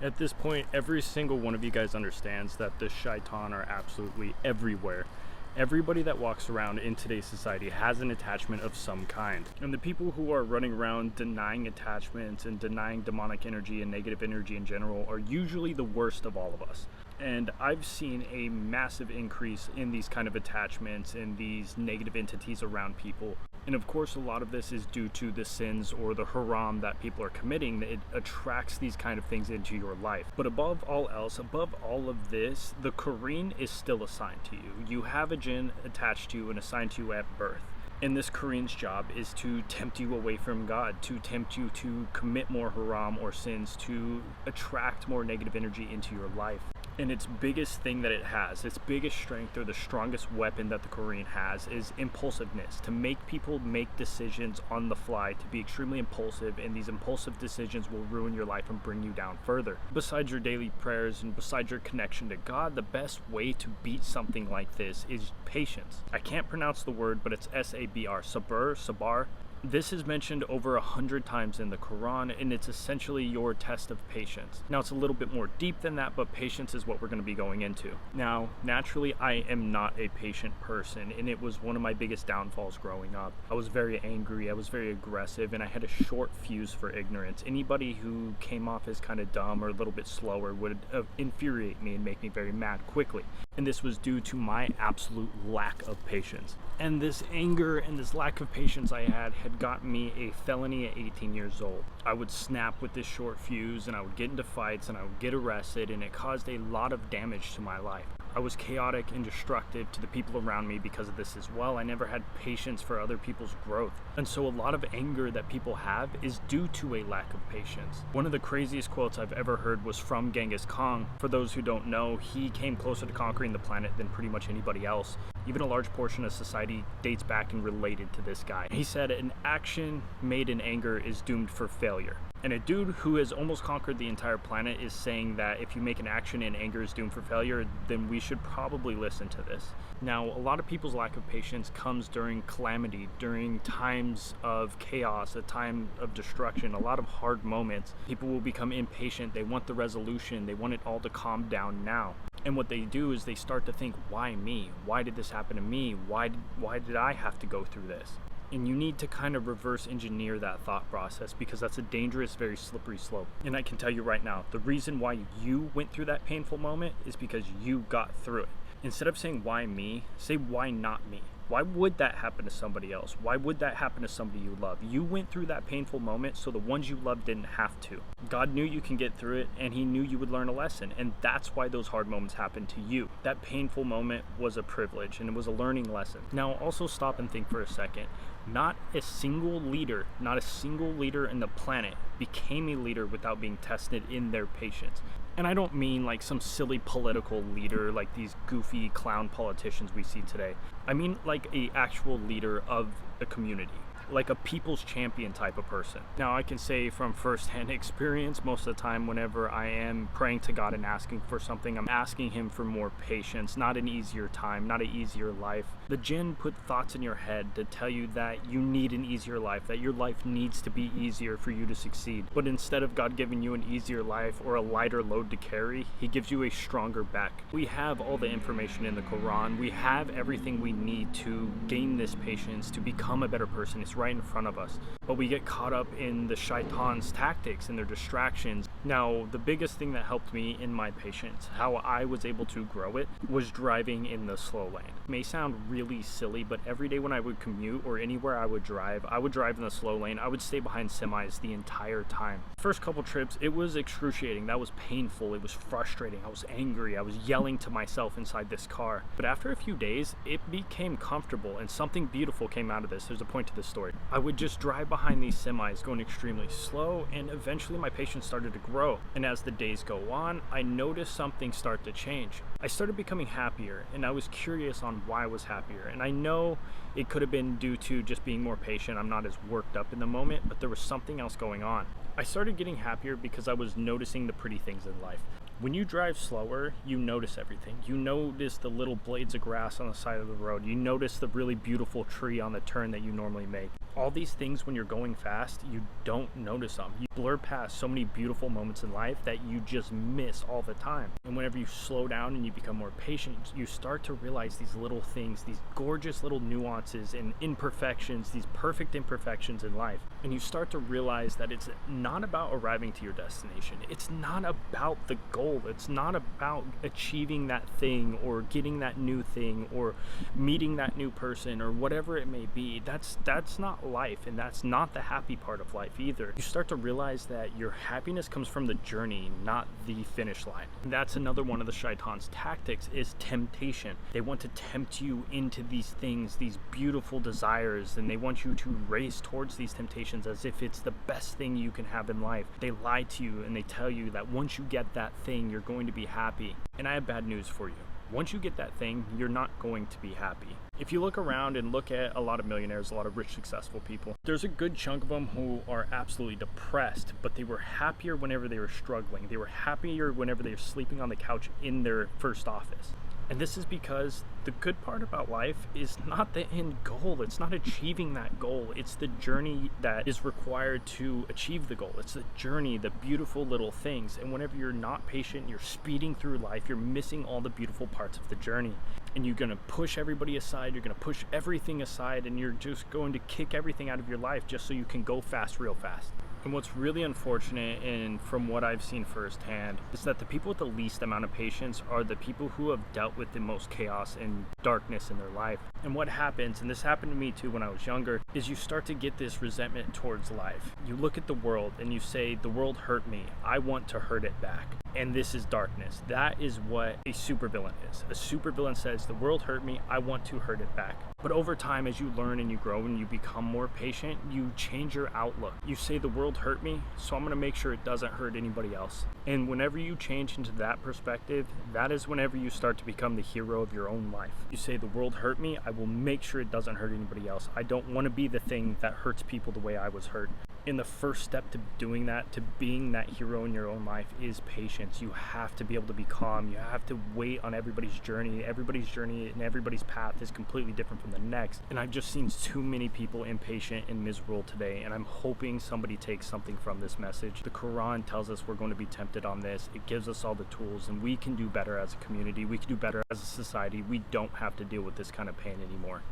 At this point, every single one of you guys understands that the shaitan are absolutely everywhere. Everybody that walks around in today's society has an attachment of some kind. And the people who are running around denying attachments and denying demonic energy and negative energy in general are usually the worst of all of us. And I've seen a massive increase in these kind of attachments and these negative entities around people. And of course, a lot of this is due to the sins or the haram that people are committing. It attracts these kind of things into your life. But above all else, above all of this, the Quran is still assigned to you. You have a jinn attached to you and assigned to you at birth. And this Quran's job is to tempt you away from God, to tempt you to commit more haram or sins, to attract more negative energy into your life. And its biggest thing that it has, its biggest strength or the strongest weapon that the Quran has is impulsiveness, to make people make decisions on the fly, to be extremely impulsive, and these impulsive decisions will ruin your life and bring you down further. Besides your daily prayers and besides your connection to God, the best way to beat something like this is patience. I can't pronounce the word, but it's S-A-B-R, sabar. This is mentioned over 100 times in the Quran, and it's essentially your test of patience. Now, it's a little bit more deep than that, but patience is what we're going to be going into. Now, naturally, I am not a patient person, and it was one of my biggest downfalls growing up. I was very angry, I was very aggressive, and I had a short fuse for ignorance. Anybody who came off as kind of dumb or a little bit slower would infuriate me and make me very mad quickly. And this was due to my absolute lack of patience. And this anger and this lack of patience I had gotten me a felony at 18 years old. I would snap with this short fuse, and I would get into fights, and I would get arrested, and it caused a lot of damage to my life. I was chaotic and destructive to the people around me because of this as well. I never had patience for other people's growth. And so a lot of anger that people have is due to a lack of patience. One of the craziest quotes I've ever heard was from Genghis Khan. For those who don't know, he came closer to conquering the planet than pretty much anybody else. Even a large portion of society dates back and related to this guy. He said, an action made in anger is doomed for failure. And a dude who has almost conquered the entire planet is saying that if you make an action and anger is doomed for failure, then we should probably listen to this. Now, a lot of people's lack of patience comes during calamity, during times of chaos, a time of destruction, a lot of hard moments. People will become impatient. They want the resolution. They want it all to calm down now. And what they do is they start to think, why me? Why did this happen to me? Why did I have to go through this? And you need to kind of reverse engineer that thought process, because that's a dangerous, very slippery slope. And I can tell you right now, the reason why you went through that painful moment is because you got through it. Instead of saying, why me? Say, why not me? Why would that happen to somebody else? Why would that happen to somebody you love? You went through that painful moment so the ones you love didn't have to. God knew you can get through it, and he knew you would learn a lesson, and that's why those hard moments happened to you. That painful moment was a privilege, and it was a learning lesson. Now, also stop and think for a second. Not a single leader in the planet became a leader without being tested in their patience. And I don't mean like some silly political leader like these goofy clown politicians we see today. I mean like a actual leader of a community, like a people's champion type of person. Now, I can say from firsthand experience, most of the time whenever I am praying to God and asking for something, I'm asking him for more patience, not an easier time, not an easier life. The Jinn put thoughts in your head to tell you that you need an easier life, that your life needs to be easier for you to succeed. But instead of God giving you an easier life or a lighter load to carry, he gives you a stronger back. We have all the information in the Quran. We have everything we need to gain this patience, to become a better person. It's right in front of us. But we get caught up in the shaitan's tactics and their distractions. Now, the biggest thing that helped me in my patience, how I was able to grow it, was driving in the slow lane. It may sound really silly, but every day when I would commute or anywhere I would drive in the slow lane. I would stay behind semis the entire time. First couple trips, it was excruciating. That was painful. It was frustrating. I was angry. I was yelling to myself inside this car. But after a few days, it became comfortable, and something beautiful came out of this. There's a point to this story. I would just drive behind these semis going extremely slow, and eventually my patience started to grow. And as the days go on, I noticed something start to change. I started becoming happier, and I was curious on why I was happier. And I know it could have been due to just being more patient. I'm not as worked up in the moment, but there was something else going on. I started getting happier because I was noticing the pretty things in life. When you drive slower, you notice everything. You notice the little blades of grass on the side of the road. You notice the really beautiful tree on the turn that you normally make. All these things, when you're going fast, you don't notice them. You blur past so many beautiful moments in life that you just miss all the time. And whenever you slow down and you become more patient, you start to realize these little things, these gorgeous little nuances and imperfections, these perfect imperfections in life. And you start to realize that it's not about arriving to your destination. It's not about the goal. It's not about achieving that thing or getting that new thing or meeting that new person or whatever it may be. That's not life, and that's not the happy part of life either. You start to realize that your happiness comes from the journey, not the finish line. And that's another one of the shaitan's tactics, is temptation. They want to tempt you into these things, these beautiful desires, and they want you to race towards these temptations as if it's the best thing you can have in life. They lie to you and they tell you that once you get that thing, you're going to be happy. And I have bad news for you. Once you get that thing, you're not going to be happy. If you look around and look at a lot of millionaires, a lot of rich, successful people, there's a good chunk of them who are absolutely depressed, but they were happier whenever they were struggling. They were happier whenever they were sleeping on the couch in their first office. And this is because the good part about life is not the end goal. It's not achieving that goal. It's the journey that is required to achieve the goal. It's the journey, the beautiful little things. And whenever you're not patient, you're speeding through life, you're missing all the beautiful parts of the journey. And you're going to push everybody aside, you're going to push everything aside, and you're just going to kick everything out of your life just so you can go fast, real fast. And what's really unfortunate, and from what I've seen firsthand, is that the people with the least amount of patience are the people who have dealt with the most chaos and darkness in their life. And what happens, and this happened to me too when I was younger, is you start to get this resentment towards life. You look at the world and you say, the world hurt me, I want to hurt it back. And this is darkness. That is what a supervillain is. A supervillain says, the world hurt me, I want to hurt it back. But over time, as you learn and you grow and you become more patient, you change your outlook. You say, the world hurt me, so I'm going to make sure it doesn't hurt anybody else. And whenever you change into that perspective, that is whenever you start to become the hero of your own life. You say, the world hurt me, I will make sure it doesn't hurt anybody else. I don't want to be the thing that hurts people the way I was hurt. And the first step to doing that, to being that hero in your own life, is patience. You have to be able to be calm. You have to wait on everybody's journey. Everybody's journey and everybody's path is completely different from the next. And I've just seen too many people impatient and miserable today. And I'm hoping somebody takes something from this message. The Quran tells us we're going to be tempted on this. It gives us all the tools, and we can do better as a community. We can do better as a society. We don't have to deal with this kind of pain anymore.